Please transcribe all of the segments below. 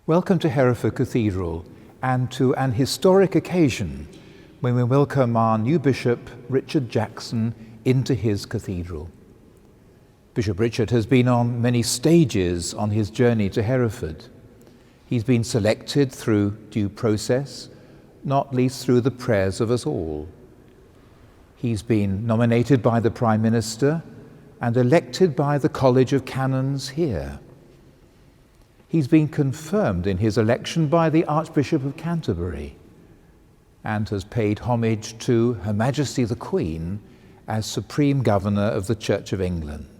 Welcome to Hereford Cathedral and to an historic occasion when we welcome our new Bishop, Richard Jackson, into his cathedral. Bishop Richard has been on many stages on his journey to Hereford. He's been selected through due process, not least through the prayers of us all. He's been nominated by the Prime Minister and elected by the College of Canons here. He's been confirmed in his election by the Archbishop of Canterbury and has paid homage to Her Majesty the Queen as Supreme Governor of the Church of England.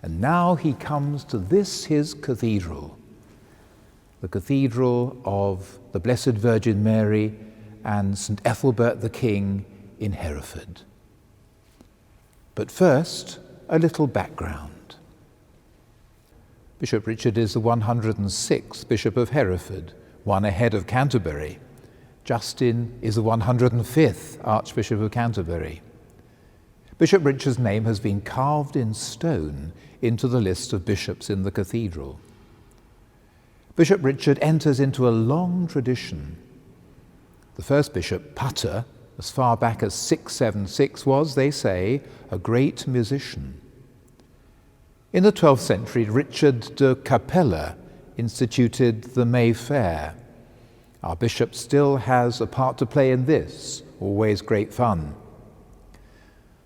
And now he comes to this, his cathedral, the Cathedral of the Blessed Virgin Mary and St. Ethelbert the King in Hereford. But first, a little background. Bishop Richard is the 106th Bishop of Hereford, one ahead of Canterbury. Justin is the 105th Archbishop of Canterbury. Bishop Richard's name has been carved in stone into the list of bishops in the cathedral. Bishop Richard enters into a long tradition. The first bishop, Putter, as far back as 676, was, they say, a great musician. In the 12th century, Richard de Capella instituted the May Fair. Our bishop still has a part to play in this, always great fun.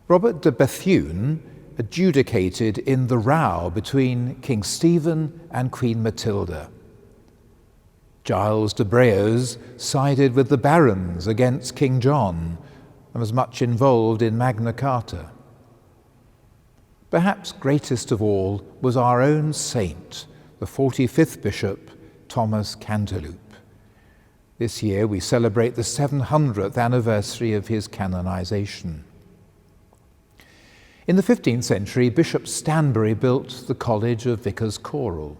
Robert de Bethune adjudicated in the row between King Stephen and Queen Matilda. Giles de Breos sided with the barons against King John and was much involved in Magna Carta. Perhaps greatest of all was our own saint, the 45th Bishop, Thomas Cantilupe. This year we celebrate the 700th anniversary of his canonization. In the 15th century, Bishop Stanbury built the College of Vicars Choral.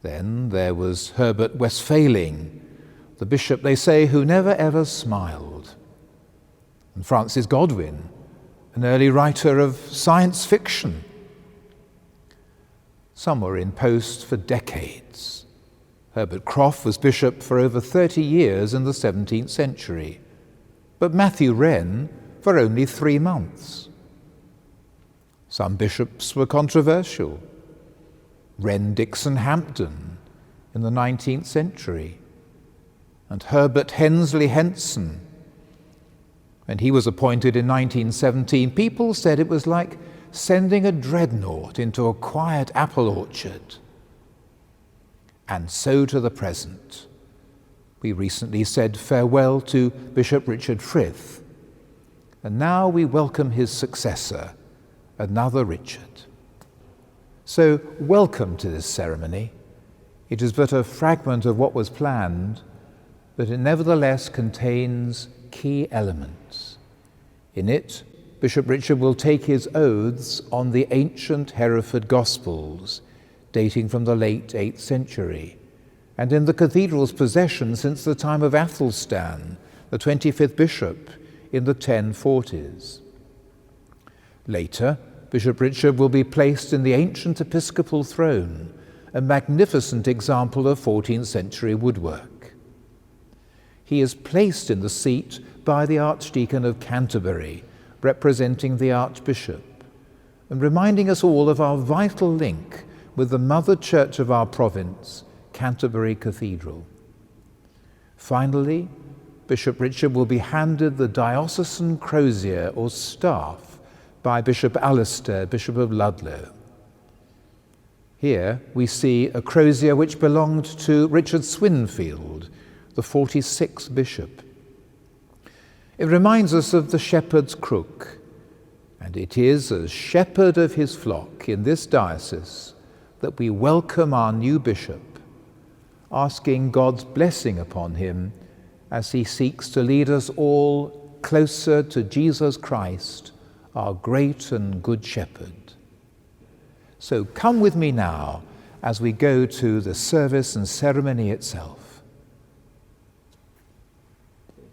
Then there was Herbert Westphaling, the bishop, they say, who never ever smiled, and Francis Godwin, an early writer of science fiction. Some were in post for decades. Herbert Croft was bishop for over 30 years in the 17th century, but Matthew Wren for only 3 months. Some bishops were controversial. Wren Dixon Hampden in the 19th century, and Herbert Hensley Henson. When he was appointed in 1917, people said it was like sending a dreadnought into a quiet apple orchard. And so to the present. We recently said farewell to Bishop Richard Frith, and now we welcome his successor, another Richard. So welcome to this ceremony. It is but a fragment of what was planned, but it nevertheless contains key elements. In it, Bishop Richard will take his oaths on the ancient Hereford Gospels, dating from the late 8th century, and in the cathedral's possession since the time of Athelstan, the 25th bishop, in the 1040s. Later, Bishop Richard will be placed in the ancient episcopal throne, a magnificent example of 14th century woodwork. He is placed in the seat by the Archdeacon of Canterbury, representing the Archbishop, and reminding us all of our vital link with the mother church of our province, Canterbury Cathedral. Finally, Bishop Richard will be handed the diocesan crozier or staff by Bishop Alistair, Bishop of Ludlow. Here we see a crozier which belonged to Richard Swinfield, the 46th bishop. It reminds us of the shepherd's crook, and it is as shepherd of his flock in this diocese that we welcome our new bishop, asking God's blessing upon him as he seeks to lead us all closer to Jesus Christ, our great and good shepherd. So come with me now as we go to the service and ceremony itself.